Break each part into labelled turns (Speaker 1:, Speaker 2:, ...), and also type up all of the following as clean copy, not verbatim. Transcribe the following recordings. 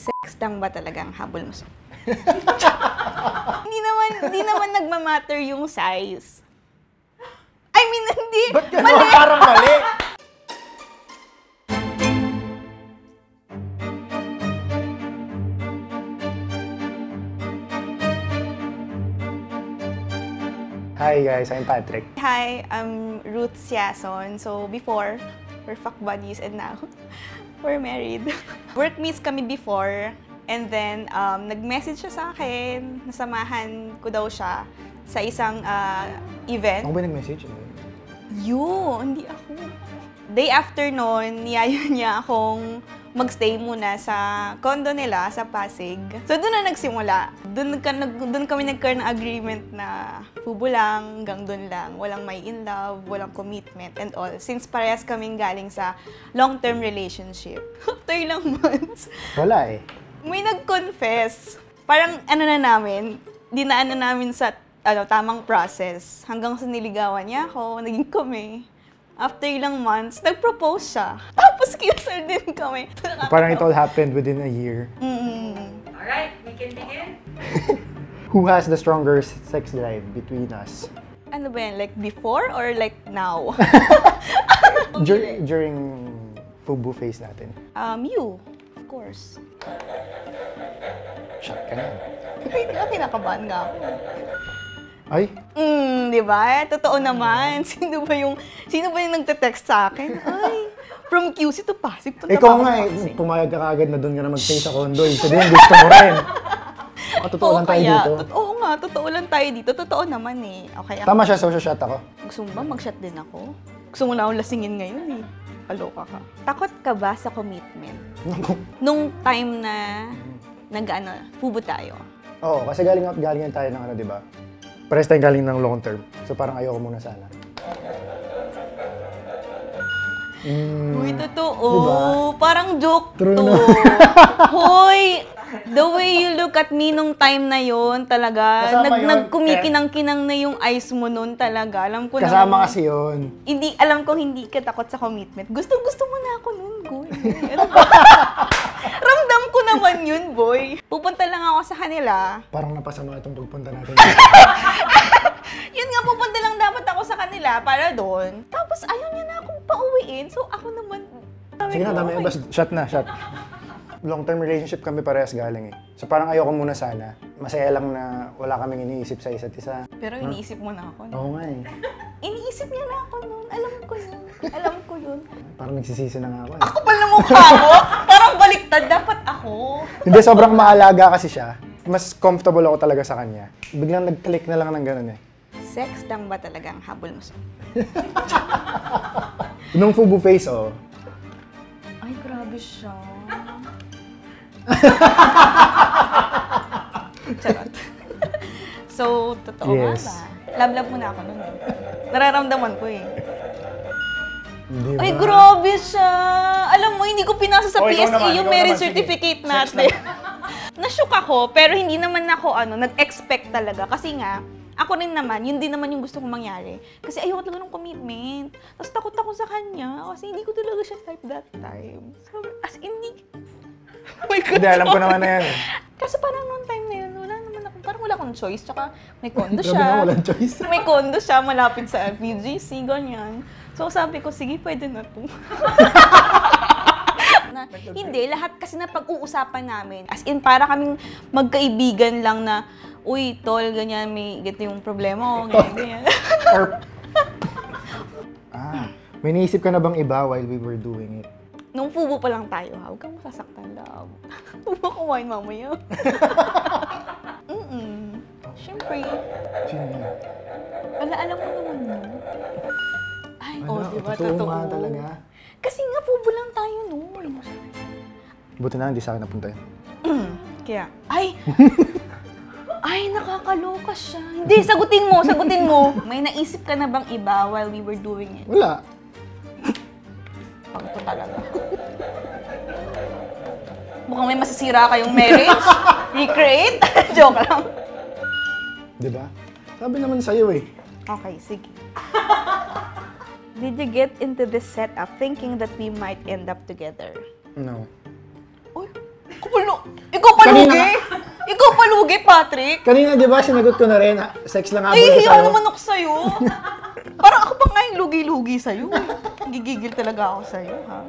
Speaker 1: Sex lang ba talaga ang habol mo sa... Hindi naman nagmamatter yung size. I mean, hindi.
Speaker 2: Ba't gano'n? Parang mali. Hi guys, I'm Patrick.
Speaker 1: Hi, I'm Ruth Siason. So before, we're fuck buddies and now, we're married. Workmates kami before. And then, nag-message siya sa akin, nasamahan ko daw siya sa isang event.
Speaker 2: Ako ba nag-message?
Speaker 1: Hindi ako. Day after noon, niyayo niya akong magstay muna sa condo nila sa Pasig. So doon na nagsimula. Doon kami nagkaroon ng agreement na fubo lang, hanggang doon lang. Walang may in love, walang commitment and all. Since parehas kaming galing sa long-term relationship. After ilang months.
Speaker 2: Wala eh.
Speaker 1: May nag-confess. Parang dinaan na namin sa tamang process. Hanggang sa niligawan niya ako, naging kami. After ilang months, nag-propose siya. Tapos kinasal din kami.
Speaker 2: Parang it all happened within a year.
Speaker 3: Alright, we can begin.
Speaker 2: Who has the stronger sex drive between us?
Speaker 1: Ano ba yan? Like before or like now?
Speaker 2: During fubu phase natin.
Speaker 1: You, of course.
Speaker 2: Shot ka na.
Speaker 1: Kinakabahan nga ako.
Speaker 2: Ay?
Speaker 1: Di ba? Totoo naman. Sino ba yung nagte-text sa akin? Ay, from QC to Pasig.
Speaker 2: Ikaw nga eh, pumayag ka kagad na doon ka na mag-stay sa condo. Isa din, gusto mo rin. Totoo lang tayo dito.
Speaker 1: Oo nga, totoo lang tayo dito. Totoo naman eh. Okay,
Speaker 2: Tama siya, so shot ako.
Speaker 1: gusto mo ba mag-shot din ako? Gusto mo na akong lasingin ngayon eh. Kaloka ka. Takot ka ba sa commitment? Nung time na fubo tayo.
Speaker 2: Oo, kasi galing tayo ng di ba? Parehas tayong galing ng long term. So parang ayoko muna sana.
Speaker 1: Uy, totoo.
Speaker 2: Diba?
Speaker 1: Parang joke
Speaker 2: True
Speaker 1: to.
Speaker 2: na.
Speaker 1: Hoy, the way you look at me nung time na yon talaga.
Speaker 2: Kasama yun.
Speaker 1: Nagkumikinang-kinang na yung eyes mo nun talaga. Alam ko
Speaker 2: Kasama
Speaker 1: na.
Speaker 2: kasi yun.
Speaker 1: Alam ko hindi ka takot sa commitment. Gusto mo na ako nun, boy. Ano ba? Ramdam ko naman yun, boy. Pupunta lang ako sa kanila.
Speaker 2: Parang napasama itong pagpunta natin.
Speaker 1: Yun nga, pupunta lang dapat ako sa kanila para doon. Tapos ayaw niya na akong pauwiin. So ako naman...
Speaker 2: Sige na, dami. Basta shot na, shot. Long-term relationship kami parehas galing eh. So parang ayoko muna sana. Masaya lang na wala kaming iniisip sa isa't isa.
Speaker 1: Pero iniisip mo na ako. No?
Speaker 2: Oo nga eh.
Speaker 1: Iniisip niya na ako noon. Alam ko yun.
Speaker 2: Parang nagsisisi na nga ako eh.
Speaker 1: Ako pala na mukha mo? Parang baliktad. Dapat ako.
Speaker 2: Hindi, sobrang maalaga kasi siya. Mas comfortable ako talaga sa kanya. Biglang nag-click na lang ng ganun eh.
Speaker 1: Sex lang ba talaga ang habol mo sa...
Speaker 2: Nung fubu face, oh.
Speaker 1: Ay, grabe siya. Charot. So, totoo
Speaker 2: Yes.
Speaker 1: nga ba? Love mo na ako nun. Nararamdaman ko eh.
Speaker 2: Di ba?
Speaker 1: Ay, grabe siya! Alam mo, hindi ko pinasa sa
Speaker 2: Oh, ikaw
Speaker 1: PSA
Speaker 2: naman,
Speaker 1: yung
Speaker 2: ikaw
Speaker 1: marriage
Speaker 2: naman, sige.
Speaker 1: certificate
Speaker 2: Sex
Speaker 1: natin. Nashook ako, pero hindi naman ako nag-expect talaga. Kasi nga, ako rin naman, yun din naman yung gusto kong mangyari. Kasi ayoko talaga ng commitment. Tapos takot ako sa kanya. Kasi hindi ko talaga siya type that time. So, as in, oh my God,
Speaker 2: Hindi, alam ko naman na yan eh.
Speaker 1: kasi parang noong time na yun, parang wala akong choice. Tsaka may condo
Speaker 2: Grabe
Speaker 1: siya.
Speaker 2: na, walang choice.
Speaker 1: May condo siya, malapit sa BGC, ganyan. So sabi ko, sige, pwede na to. Hindi, lahat kasi na pag-uusapan namin. As in, para kaming magkaibigan lang na, uy, tol, ganyan, may ganito yung problema ko, ganyan.
Speaker 2: Or... may naisip ka na bang iba while we were doing it?
Speaker 1: Nung fubo pa lang tayo, huwag kang masasaktan daw. Huwag mo kumain mamaya. Siyempre.
Speaker 2: Sino yan?
Speaker 1: Alam mo naman yun. Ay, diba?
Speaker 2: Totoo nga talaga.
Speaker 1: Kasi nga, fubo lang tayo noon.
Speaker 2: Buti na, hindi sa akin napunta yun.
Speaker 1: Kaya, ay, nakakaloka siya. Hindi, sagutin mo. May naisip ka na bang iba while we were doing it?
Speaker 2: Wala.
Speaker 1: Pagto talaga. Mukhang may masisira kayong marriage. Recreate? Joke lang.
Speaker 2: Diba? Sabi naman sa'yo eh.
Speaker 1: Okay, sige. Did you get into this setup thinking that we might end up together?
Speaker 2: No.
Speaker 1: Uy, Ikaw palugi! Ikaw palugi, Patrick!
Speaker 2: Kanina, di ba, sinagot ko na rin, sex lang habol ko
Speaker 1: Ay,
Speaker 2: sa'yo.
Speaker 1: hiyaw naman ako sa'yo. Parang ako pa nga yung lugi-lugi sa'yo. Gigigil talaga ako sa'yo, ha?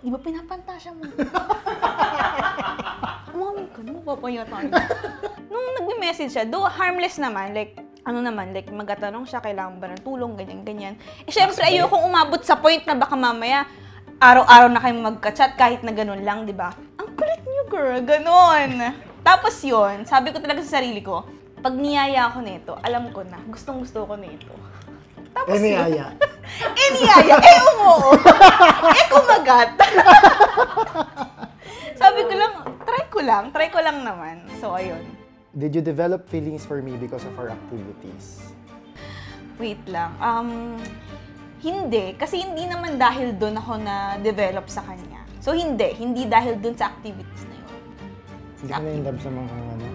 Speaker 1: Di ba pinapantasya mo? Umamig ka na, mapapaya tayo. Nung nagme-message siya, though harmless naman, like, magtatanong siya, kailangan ba ng tulong, ganyan-ganyan. Eh, syempre, ayokong umabot sa point na baka mamaya, araw-araw na kayo magka-chat kahit na ganun lang, di ba? Ang kulit niyo, girl, ganun. Tapos yun, sabi ko talaga sa sarili ko, pag niyaya ako nito, alam ko na, gustong-gusto ko nito. Tapos
Speaker 2: niyaya.
Speaker 1: Niyaya. Umuo. Kumagat. Sabi ko lang, try ko lang naman. So, ayun.
Speaker 2: Did you develop feelings for me because of our activities?
Speaker 1: Wait lang. Hindi. Kasi hindi naman dahil doon ako na-develop sa kanya. So, hindi dahil doon sa activities na yun.
Speaker 2: Hindi ka na-in-love sa mga ano?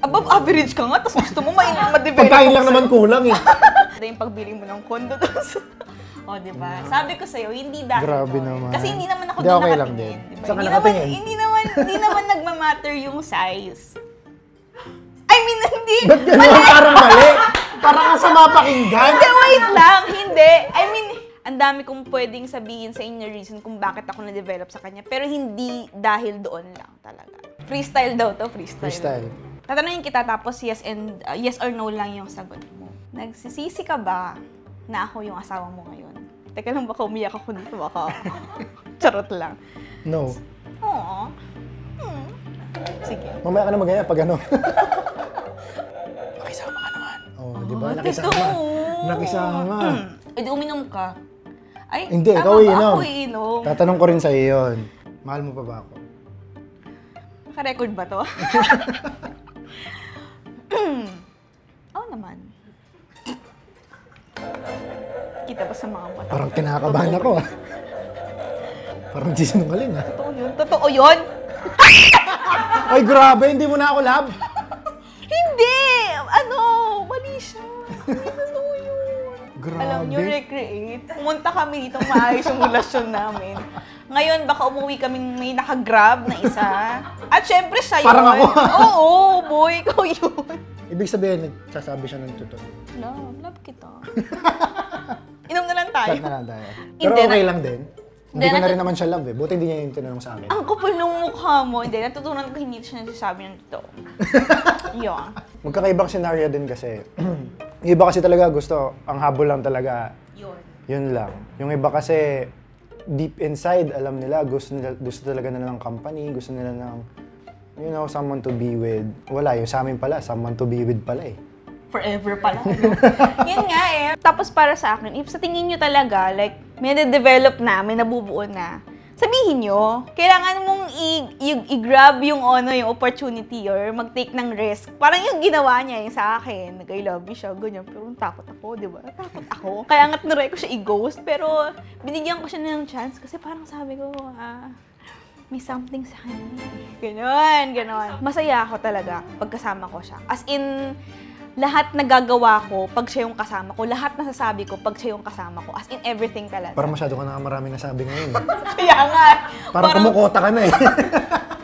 Speaker 1: Above average ka nga, tapos gusto mo ma-develop.
Speaker 2: Pagkain lang naman kulang eh.
Speaker 1: Yung pagbili mo ng kondo doon sa... O, diba? Sabi ko sa'yo, hindi dahil
Speaker 2: Grabe
Speaker 1: doon.
Speaker 2: naman.
Speaker 1: Kasi hindi naman ako
Speaker 2: Hindi,
Speaker 1: doon
Speaker 2: okay lang
Speaker 1: nakatingin.
Speaker 2: din.
Speaker 1: Diba?
Speaker 2: Saan ka nakatingin?
Speaker 1: Hindi naman nagmamatter yung size. I mean, hindi.
Speaker 2: Ba't gano'n? Parang mali. Parang ka sa mapakinggan.
Speaker 1: Hindi, wait lang. Hindi. I mean, ang dami kong pwedeng sabihin sa inyo reason kung bakit ako na-develop sa kanya. Pero hindi dahil doon lang talaga. Freestyle daw to, freestyle.
Speaker 2: Freestyle.
Speaker 1: Tatanungin kita tapos yes or no lang yung sagot mo. Nagsisisi ka ba na ako yung asawa mo ngayon? Teka lang, baka umiyak ako dito, baka charot lang.
Speaker 2: No.
Speaker 1: Oo. Sige.
Speaker 2: Mamaya ka na magaya pag ano. Nakisama ka naman. Oh, di ba? Nakisama. Nakisama.
Speaker 1: Di uminom ka. Ay,
Speaker 2: Hindi,
Speaker 1: tama
Speaker 2: ikaw
Speaker 1: ba?
Speaker 2: iinom.
Speaker 1: Ako iinom.
Speaker 2: Tatanong ko rin sa'yo yun. Mahal mo pa ba ako?
Speaker 1: Naka-record ba to? Oo naman. Kita ba sa mga mata?
Speaker 2: Parang kinakabahan ako ah. Parang sisinungaling ah.
Speaker 1: Totoo yun? Totoo yun?
Speaker 2: Ay grabe, hindi mo na ako love.
Speaker 1: Hindi! Mali siya. Hindi totoo yun.
Speaker 2: Grabe.
Speaker 1: Alam nyo, recreate. Pumunta kami dito, maayos yung relasyon namin. Ngayon, baka umuwi kaming may naka-grab na isa. At syempre siya yun.
Speaker 2: Parang ako.
Speaker 1: Oo, boy, ikaw yun.
Speaker 2: Ibig sabihin, nagsasabi siya ng totoo.
Speaker 1: Love kita. Inom na lang tayo.
Speaker 2: Chat na lang tayo. Pero
Speaker 1: Hindi,
Speaker 2: okay lang din. Hindi ko
Speaker 1: Hindi,
Speaker 2: na rin naman siya love eh. Buti hindi niya yung tinanong sa akin.
Speaker 1: Ang kapal ng mukha mo. Hindi, natutunan ko hindi siya nagsasabi ng totoo. Yun.
Speaker 2: Magkakaibang scenario din kasi. Yung iba kasi talaga gusto, ang habol lang talaga.
Speaker 1: Yun.
Speaker 2: Yun lang. Yung iba kasi, deep inside, alam nila, gusto talaga nila ng company, gusto nila ng, someone to be with. Wala, yung sa amin pala, someone to be with pala eh.
Speaker 1: Forever pala. Yun nga eh. Tapos para sa akin, if sa tingin nyo talaga, like, may na-develop na, may nabubuo na, sabihin nyo, kailangan mong i-grab yung opportunity or mag-take ng risk. Parang yung ginawa niya yung sa akin, I love you siya, ganyan. Pero takot ako, di ba? Takot ako. Kaya nga tinuray ko siya i-ghost, pero binigyan ko siya ng chance kasi parang sabi ko, may something sa kanya. Ganon. Masaya ako talaga pagkasama ko siya. As in, lahat nagagawa ko pag siya yung kasama ko. Lahat nasasabi ko pag siya yung kasama ko. As in, everything talaga.
Speaker 2: Parang masyado ka na maraming nasabi ngayon.
Speaker 1: Kaya nga.
Speaker 2: Parang kumukota ka na eh.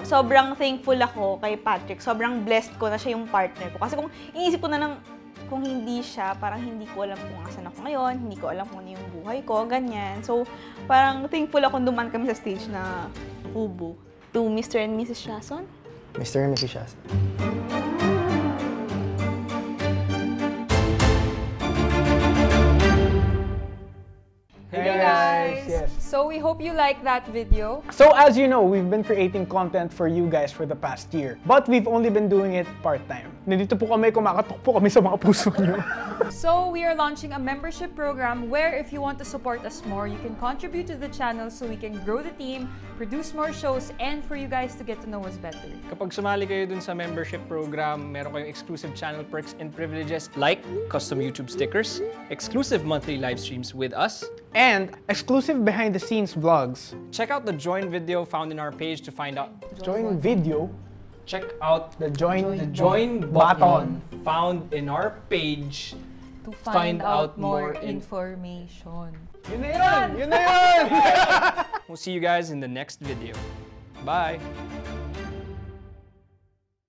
Speaker 1: Sobrang thankful ako kay Patrick. Sobrang blessed ko na siya yung partner ko. Kasi kung iniisip ko na kung hindi siya, parang hindi ko alam kung asan ako ngayon, hindi ko alam kung ano yung buhay ko, ganyan. So, parang thankful ako duman kami sa stage na Fubu. To Mr. and Mrs. Shason.
Speaker 2: Mr. and Mrs. Shason.
Speaker 3: Hey guys!
Speaker 4: Yes.
Speaker 3: So we hope you like that video.
Speaker 4: So as you know, we've been creating content for you guys for the past year. But we've only been doing it part-time. Nandito po kami, kumakatok po kami sa mga puso nyo.
Speaker 3: So we are launching a membership program where if you want to support us more, you can contribute to the channel so we can grow the team, produce more shows, and for you guys to get to know us better.
Speaker 5: Kapag sumali kayo dun sa membership program, meron kayong exclusive channel perks and privileges like custom YouTube stickers, exclusive monthly live streams with us,
Speaker 4: And exclusive behind-the-scenes vlogs.
Speaker 5: check out the join video found in our page to find out.
Speaker 4: Join video.
Speaker 5: Check out
Speaker 4: The join
Speaker 5: join button found in our page
Speaker 3: To find out more information.
Speaker 4: Yun na yun! Yun na yun!
Speaker 5: We'll see you guys in the next video. Bye!